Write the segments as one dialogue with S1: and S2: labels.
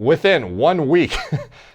S1: within 1 week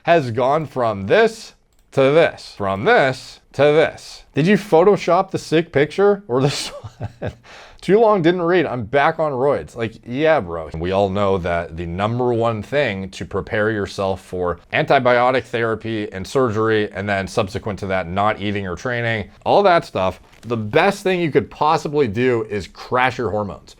S1: has gone from this to this, from this to this. Did you Photoshop the sick picture or this one? Too long, didn't read. I'm back on roids. Like, yeah, bro. We all know that the number one thing to prepare yourself for antibiotic therapy and surgery, and then subsequent to that, not eating or training, all that stuff, the best thing you could possibly do is crash your hormones.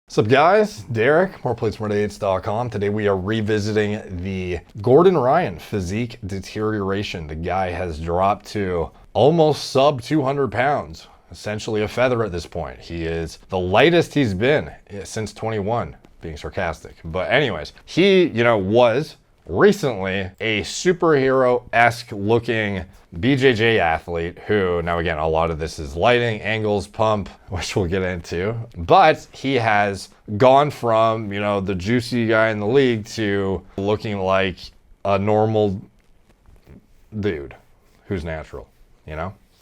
S1: What's up, guys? Derek, moreplates.com. Today we are revisiting the Gordon Ryan physique deterioration. The guy has dropped to almost sub 200 pounds, essentially a feather at this point. He is the lightest he's been since 21, being sarcastic. But anyways, he, was recently a superhero-esque looking BJJ athlete who, now again, a lot of this is lighting, angles, pump, which we'll get into, but he has gone from, the juicy guy in the league to looking like a normal dude who's natural,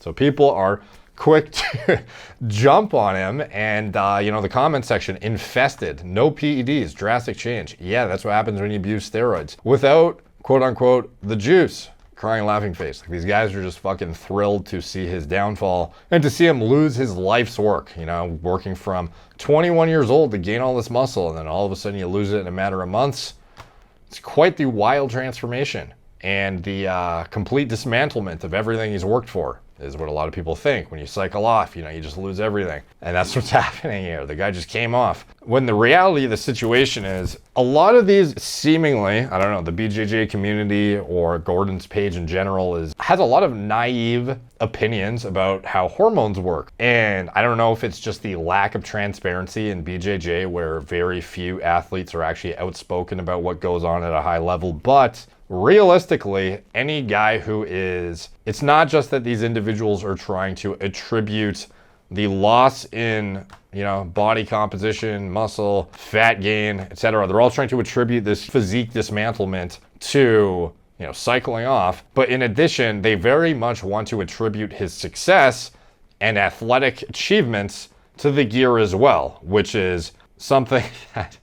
S1: So people are quick to jump on him, and the comment section infested. No PEDs, drastic change. Yeah, that's what happens when you abuse steroids without, quote unquote, the juice. Crying laughing face. Like, these guys are just fucking thrilled to see his downfall and to see him lose his life's work, working from 21 years old to gain all this muscle, and then all of a sudden you lose it in a matter of months. It's quite the wild transformation, and the complete dismantlement of everything he's worked for is what a lot of people think. When you cycle off, you just lose everything. And that's what's happening here. The guy just came off. When the reality of the situation is, a lot of these seemingly, I don't know, the BJJ community or Gordon's page in general has a lot of naive opinions about how hormones work. And I don't know if it's just the lack of transparency in BJJ, where very few athletes are actually outspoken about what goes on at a high level, but realistically, any guy who is, it's not just that these individuals are trying to attribute the loss in, body composition, muscle, fat gain, etc. They're all trying to attribute this physique dismantlement to, cycling off. But in addition, they very much want to attribute his success and athletic achievements to the gear as well, which is something that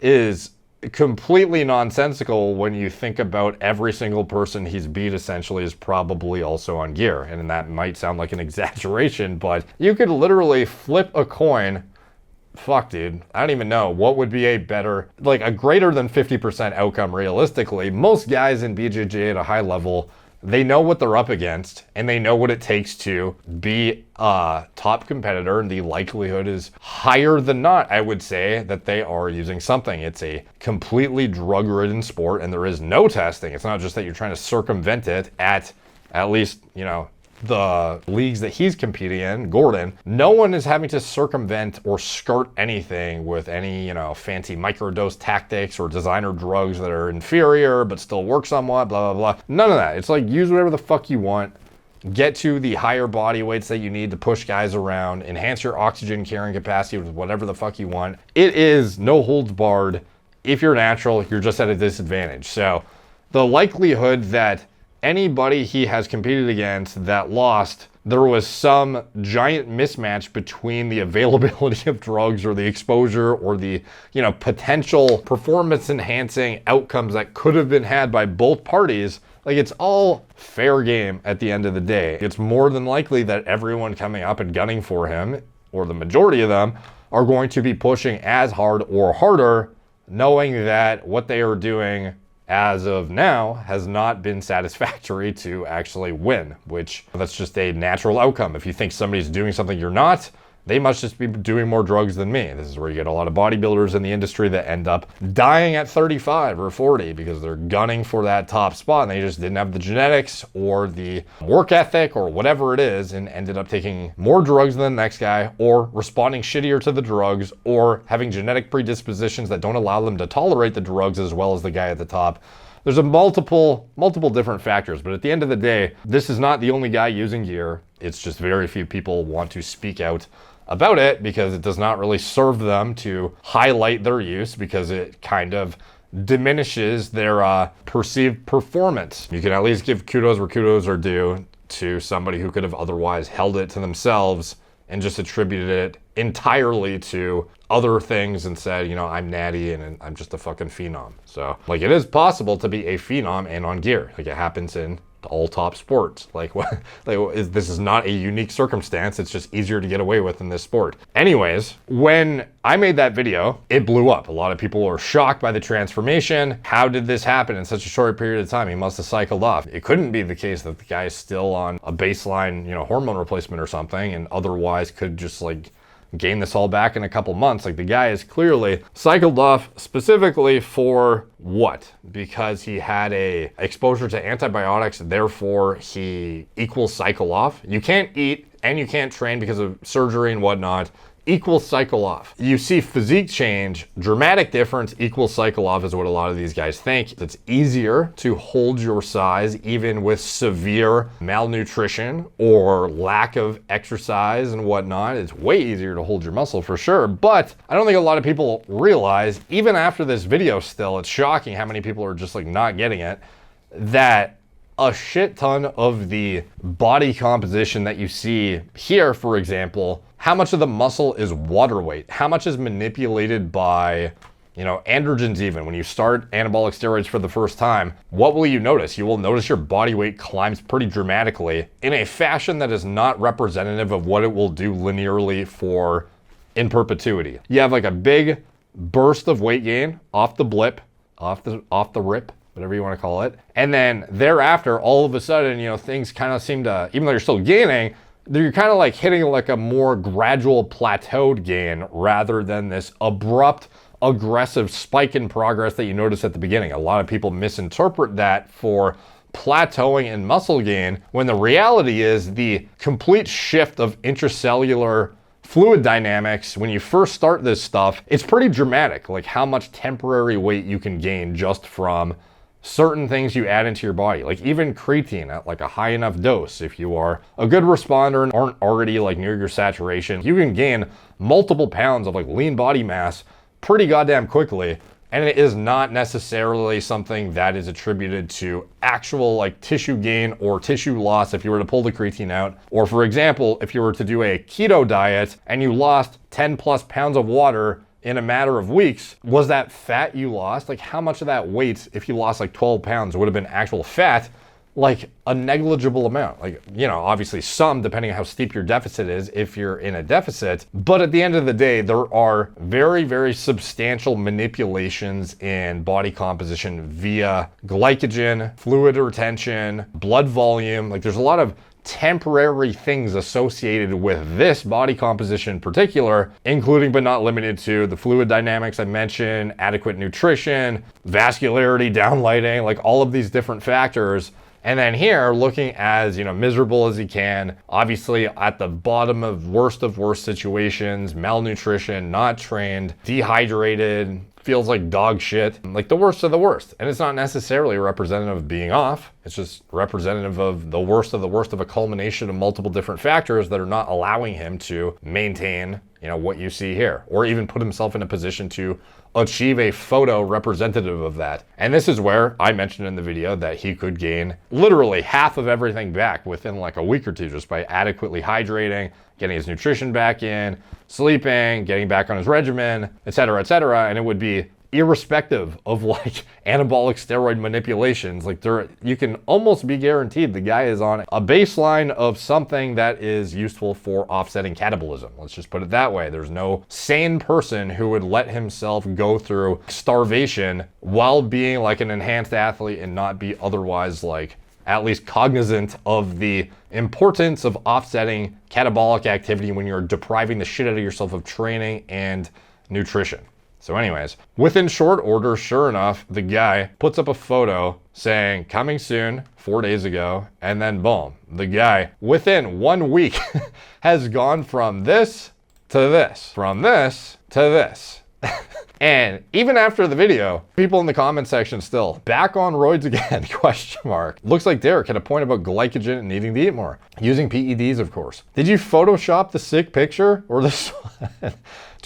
S1: is completely nonsensical when you think about every single person he's beat essentially is probably also on gear. And that might sound like an exaggeration, but you could literally flip a coin. Fuck, dude. I don't even know what would be a better, like a greater than 50% outcome realistically. Most guys in BJJ at a high level, they know what they're up against, and they know what it takes to be a top competitor, and the likelihood is higher than not, I would say, that they are using something. It's a completely drug-ridden sport, and there is no testing. It's not just that you're trying to circumvent it at least, the leagues that he's competing in, Gordon. No one is having to circumvent or skirt anything with any, fancy microdose tactics or designer drugs that are inferior but still work somewhat, blah, blah, blah. None of that. It's like, use whatever the fuck you want. Get to the higher body weights that you need to push guys around. Enhance your oxygen carrying capacity with whatever the fuck you want. It is no holds barred. If you're natural, you're just at a disadvantage. So the likelihood that anybody he has competed against that lost, there was some giant mismatch between the availability of drugs or the exposure or the, potential performance enhancing outcomes that could have been had by both parties. Like, it's all fair game at the end of the day. It's more than likely that everyone coming up and gunning for him, or the majority of them, are going to be pushing as hard or harder, knowing that what they are doing as of now has not been satisfactory to actually win, which that's just a natural outcome. If you think somebody's doing something you're not, they must just be doing more drugs than me. This is where you get a lot of bodybuilders in the industry that end up dying at 35 or 40 because they're gunning for that top spot and they just didn't have the genetics or the work ethic or whatever it is, and ended up taking more drugs than the next guy, or responding shittier to the drugs, or having genetic predispositions that don't allow them to tolerate the drugs as well as the guy at the top. There's a multiple different factors, but at the end of the day, this is not the only guy using gear. It's just very few people want to speak out about it because it does not really serve them to highlight their use, because it kind of diminishes their perceived performance. You can at least give kudos where kudos are due to somebody who could have otherwise held it to themselves and just attributed it entirely to other things and said, you know, I'm natty and I'm just a fucking phenom. So like, it is possible to be a phenom and on gear. Like, it happens in all top sports. Like, what? This is not a unique circumstance. It's just easier to get away with in this sport. Anyways, when I made that video, it blew up. A lot of people were shocked by the transformation. How did this happen in such a short period of time? He must have cycled off. It couldn't be the case that the guy is still on a baseline, you know, hormone replacement or something, and otherwise could just like gain this all back in a couple months. Like, the guy is clearly cycled off specifically for what? Because he had a exposure to antibiotics, therefore he equals cycle off. You can't eat and you can't train because of surgery and whatnot. Equals cycle off. You see physique change, dramatic difference, equals cycle off is what a lot of these guys think. It's easier to hold your size even with severe malnutrition or lack of exercise and whatnot. It's way easier to hold your muscle for sure, but I don't think a lot of people realize, even after this video still, it's shocking how many people are just like not getting it, that a shit ton of the body composition that you see here, for example, how much of the muscle is water weight? How much is manipulated by, you know, androgens even? When you start anabolic steroids for the first time, what will you notice? You will notice your body weight climbs pretty dramatically in a fashion that is not representative of what it will do linearly for in perpetuity. You have like a big burst of weight gain off the blip, off the rip, whatever you want to call it. And then thereafter, all of a sudden, you know, things kind of seem to, even though you're still gaining, you're kind of like hitting like a more gradual plateaued gain rather than this abrupt, aggressive spike in progress that you notice at the beginning. A lot of people misinterpret that for plateauing in muscle gain, when the reality is the complete shift of intracellular fluid dynamics. When you first start this stuff, it's pretty dramatic, like how much temporary weight you can gain just from certain things you add into your body. Like even creatine at like a high enough dose, if you are a good responder and aren't already like near your saturation, you can gain multiple pounds of like lean body mass pretty goddamn quickly. And it is not necessarily something that is attributed to actual like tissue gain or tissue loss if you were to pull the creatine out. Or for example, if you were to do a keto diet and you lost 10 plus pounds of water in a matter of weeks, was that fat you lost? Like how much of that weight, if you lost like 12 pounds, would have been actual fat? Like a negligible amount. Like, you know, obviously some, depending on how steep your deficit is, if you're in a deficit. But at the end of the day, there are very, very substantial manipulations in body composition via glycogen, fluid retention, blood volume. Like there's a lot of temporary things associated with this body composition in particular, including but not limited to the fluid dynamics I mentioned, adequate nutrition, vascularity, downlighting, like all of these different factors. And then here, looking as, you know, miserable as he can, obviously at the bottom of worst situations, malnutrition, not trained, dehydrated, feels like dog shit, like the worst of the worst. And it's not necessarily representative of being off. It's just representative of the worst of a culmination of multiple different factors that are not allowing him to maintain, you know, what you see here, or even put himself in a position to achieve a photo representative of that. And this is where I mentioned in the video that he could gain literally half of everything back within like a week or two just by adequately hydrating, getting his nutrition back in, sleeping, getting back on his regimen, etc., etc. And it would be irrespective of like anabolic steroid manipulations. Like you can almost be guaranteed the guy is on a baseline of something that is useful for offsetting catabolism. Let's just put it that way. There's no sane person who would let himself go through starvation while being like an enhanced athlete and not be otherwise like at least cognizant of the importance of offsetting catabolic activity when you're depriving the shit out of yourself of training and nutrition. So anyways, within short order, sure enough, the guy puts up a photo saying coming soon 4 days ago, and then boom, the guy within 1 week has gone from this to this, from this to this. And even after the video, people in the comment section still, back on roids again, question mark. Looks like Derek had a point about glycogen and needing to eat more. Using PEDs, of course. Did you Photoshop the sick picture or this one?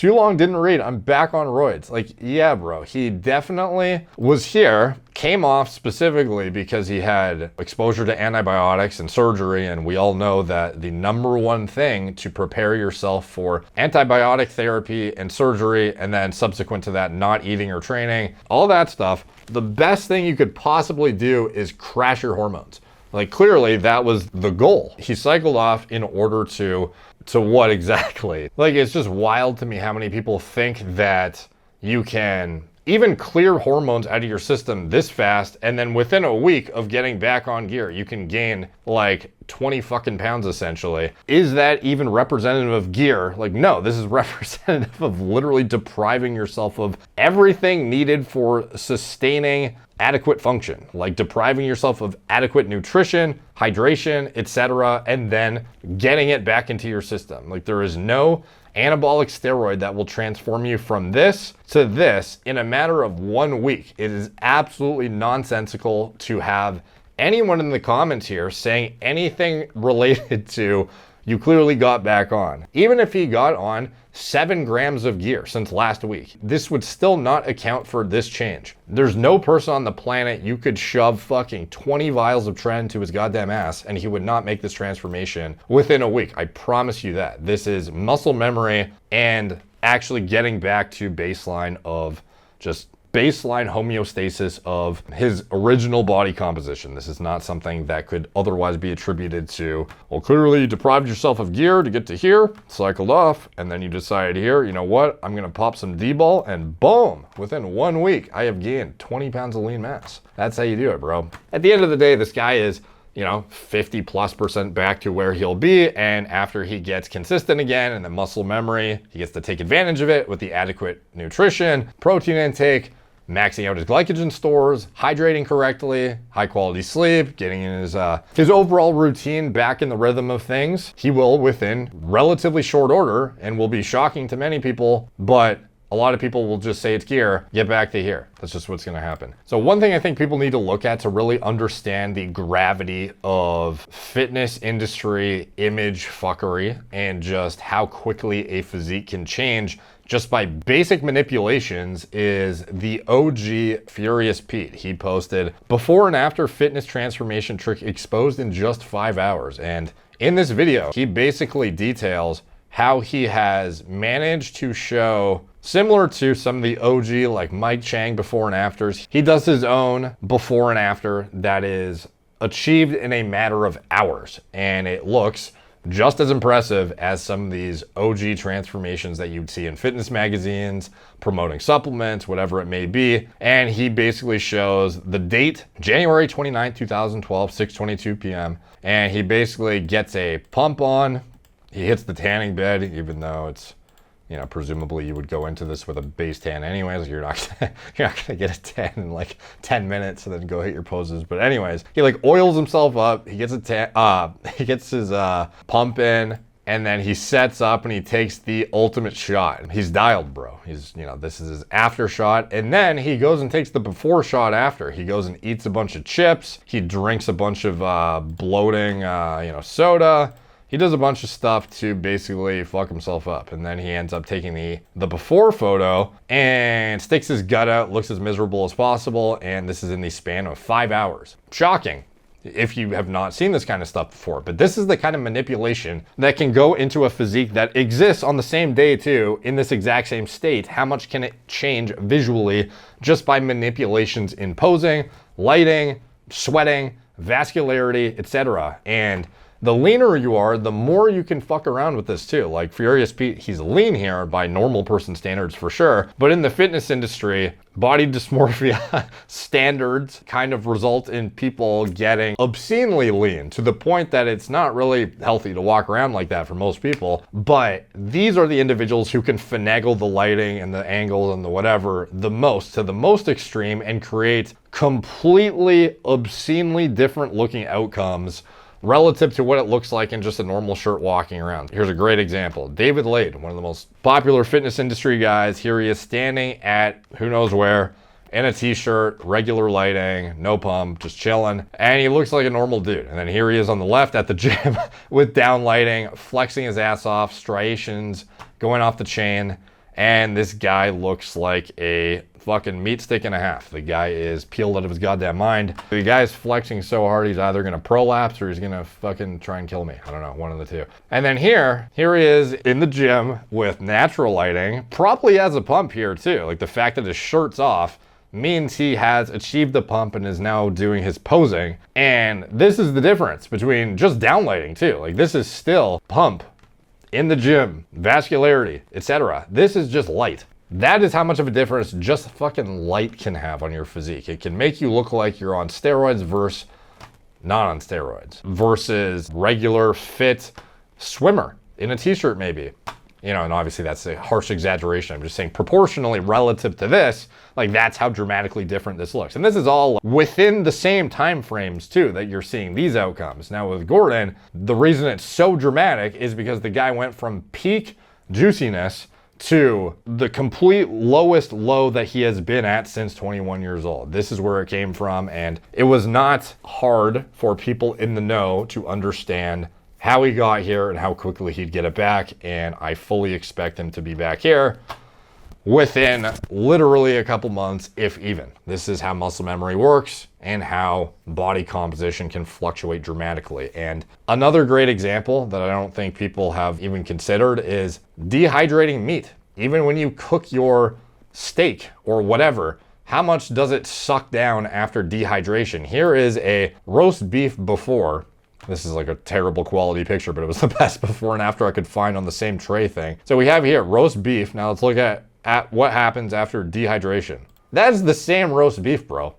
S1: too long, didn't read. I'm back on roids. Like, yeah, bro, he definitely was here, came off specifically because he had exposure to antibiotics and surgery. And we all know that the number one thing to prepare yourself for antibiotic therapy and surgery, and then subsequent to that, not eating or training, all that stuff, the best thing you could possibly do is crash your hormones. Like, clearly that was the goal. He cycled off in order to what exactly? Like, it's just wild to me how many people think that you can even clear hormones out of your system this fast, and then within a week of getting back on gear, you can gain like 20 fucking pounds essentially. Is that even representative of gear? Like, no, this is representative of literally depriving yourself of everything needed for sustaining adequate function, like depriving yourself of adequate nutrition, hydration, etc., and then getting it back into your system. Like, there is no anabolic steroid that will transform you from this to this in a matter of 1 week. It is absolutely nonsensical to have anyone in the comments here saying anything related to you clearly got back on. Even if he got on 7 grams of gear since last week, this would still not account for this change. There's no person on the planet you could shove fucking 20 vials of tren to his goddamn ass and he would not make this transformation within a week. I promise you that. This is muscle memory and actually getting back to baseline of just baseline homeostasis of his original body composition. This is not something that could otherwise be attributed to, well, clearly you deprived yourself of gear to get to here, cycled off, and then you decided here, you know what, I'm gonna pop some D-ball, and boom, within 1 week, I have gained 20 pounds of lean mass. That's how you do it, bro. At the end of the day, this guy is, 50+% back to where he'll be. And after he gets consistent again and the muscle memory, he gets to take advantage of it with the adequate nutrition, protein intake, maxing out his glycogen stores, hydrating correctly, high quality sleep, getting in his overall routine back in the rhythm of things. He will, within relatively short order, and will be shocking to many people, but a lot of people will just say it's gear, get back to here. That's just what's gonna happen. So one thing I think people need to look at to really understand the gravity of fitness industry image fuckery and just how quickly a physique can change just by basic manipulations is the OG Furious Pete. He posted before and after fitness transformation trick exposed in just 5 hours. And in this video, he basically details how he has managed to show, similar to some of the OG like Mike Chang before and afters, he does his own before and after that is achieved in a matter of hours. And it looks just as impressive as some of these OG transformations that you'd see in fitness magazines, promoting supplements, whatever it may be. And he basically shows the date, January 29th, 2012, 6:22 p.m. And he basically gets a pump on. He hits the tanning bed, even though it's, presumably you would go into this with a base tan anyways. You're not gonna get a tan in like 10 minutes and then go hit your poses. But anyways, he like oils himself up. He gets a tan. He gets his pump in, and then he sets up and he takes the ultimate shot. He's dialed, bro. He's this is his after shot, and then he goes and takes the before shot after. He goes and eats a bunch of chips. He drinks a bunch of bloating, soda. He does a bunch of stuff to basically fuck himself up. And then he ends up taking the before photo and sticks his gut out, looks as miserable as possible. And this is in the span of 5 hours. Shocking if you have not seen this kind of stuff before. But this is the kind of manipulation that can go into a physique that exists on the same day too, in this exact same state. How much can it change visually just by manipulations in posing, lighting, sweating, vascularity, etc. And the leaner you are, the more you can fuck around with this too. Like Furious Pete, he's lean here by normal person standards for sure. But in the fitness industry, body dysmorphia standards kind of result in people getting obscenely lean to the point that it's not really healthy to walk around like that for most people. But these are the individuals who can finagle the lighting and the angle and the whatever the most to the most extreme and create completely obscenely different looking outcomes relative to what it looks like in just a normal shirt walking around. Here's a great example. David Lade, one of the most popular fitness industry guys. Here he is standing at who knows where in a t-shirt, regular lighting, no pump, just chilling. And he looks like a normal dude. And then here he is on the left at the gym with down lighting, flexing his ass off, striations going off the chain. And this guy looks like a fucking meat stick and a half. The guy is peeled out of his goddamn mind. The guy's flexing so hard, he's either gonna prolapse or he's gonna fucking try and kill me. I don't know, one of the two. And then here he is in the gym with natural lighting, probably has a pump here too. Like the fact that his shirt's off means he has achieved the pump and is now doing his posing. And this is the difference between just downlighting too. Like this is still pump in the gym, vascularity, etc. This is just light. That is how much of a difference just fucking light can have on your physique. It can make you look like you're on steroids versus not on steroids, versus regular fit swimmer in a t-shirt maybe. You know, and obviously that's a harsh exaggeration. I'm just saying proportionally relative to this, like that's how dramatically different this looks. And this is all within the same time frames too that you're seeing these outcomes. Now with Gordon, the reason it's so dramatic is because the guy went from peak juiciness to the complete lowest low that he has been at since 21 years old. This is where it came from, and it was not hard for people in the know to understand how he got here and how quickly he'd get it back, and I fully expect him to be back here within literally a couple months, if even. This is how muscle memory works and how body composition can fluctuate dramatically. And another great example that I don't think people have even considered is dehydrating meat. Even when you cook your steak or whatever, how much does it suck down after dehydration? Here is a roast beef before. This is like a terrible quality picture, but it was the best before and after I could find on the same tray thing. So we have here roast beef. Now let's look at what happens after dehydration. That's the same roast beef, bro.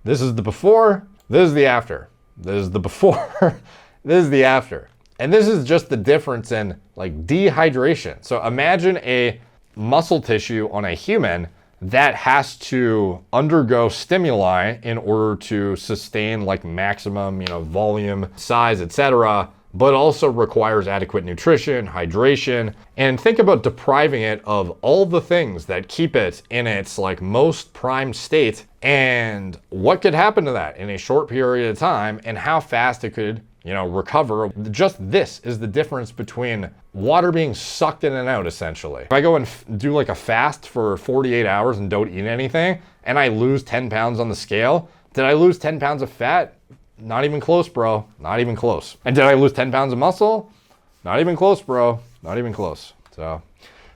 S1: This is the before, this is the after. This is the before, this is the after. And this is just the difference in like dehydration. So imagine a muscle tissue on a human that has to undergo stimuli in order to sustain like maximum, volume, size, etc., but also requires adequate nutrition, hydration, and think about depriving it of all the things that keep it in its like most prime state and what could happen to that in a short period of time and how fast it could recover. Just this is the difference between water being sucked in and out, essentially. If I go and do like a fast for 48 hours and don't eat anything, and I lose 10 pounds on the scale, did I lose 10 pounds of fat? Not even close, bro. Not even close. And did I lose 10 pounds of muscle? Not even close, bro. Not even close. So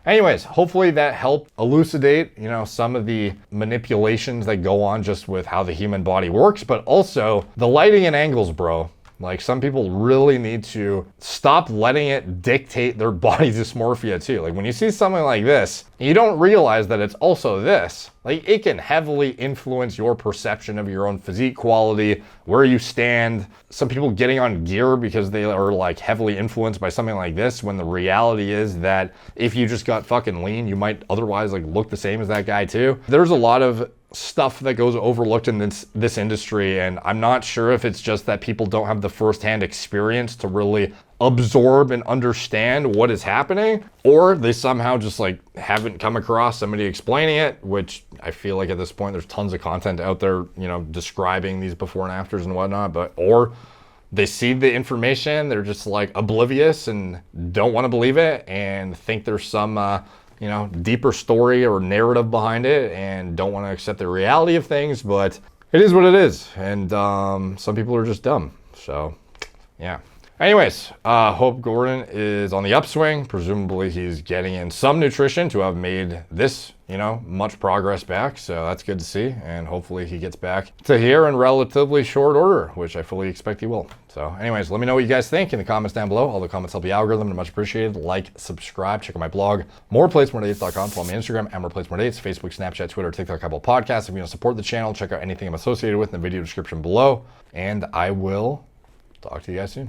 S1: anyways, hopefully that helped elucidate, some of the manipulations that go on just with how the human body works, but also the lighting and angles, bro. Like some people really need to stop letting it dictate their body dysmorphia too. Like when you see something like this, you don't realize that it's also this. Like it can heavily influence your perception of your own physique quality, where you stand. Some people getting on gear because they are like heavily influenced by something like this, when the reality is that if you just got fucking lean, you might otherwise like look the same as that guy too. There's a lot of stuff that goes overlooked in this industry, and I'm not sure if it's just that people don't have the first-hand experience to really absorb and understand what is happening, or they somehow just like haven't come across somebody explaining it, which I feel like at this point there's tons of content out there, describing these before and afters and whatnot, or they see the information, they're just like oblivious and don't want to believe it and think there's some deeper story or narrative behind it and don't want to accept the reality of things, but it is what it is. And some people are just dumb. So yeah. Anyways, hope Gordon is on the upswing. Presumably he's getting in some nutrition to have made this, much progress back. So that's good to see. And hopefully he gets back to here in relatively short order, which I fully expect he will. So anyways, let me know what you guys think in the comments down below. All the comments help the algorithm, and much appreciated. Like, subscribe, check out my blog, moreplates.com. Follow me on Instagram at moreplates.dates, Facebook, Snapchat, Twitter, TikTok, Apple Podcasts. If you want to support the channel, check out anything I'm associated with in the video description below. And I will talk to you guys soon.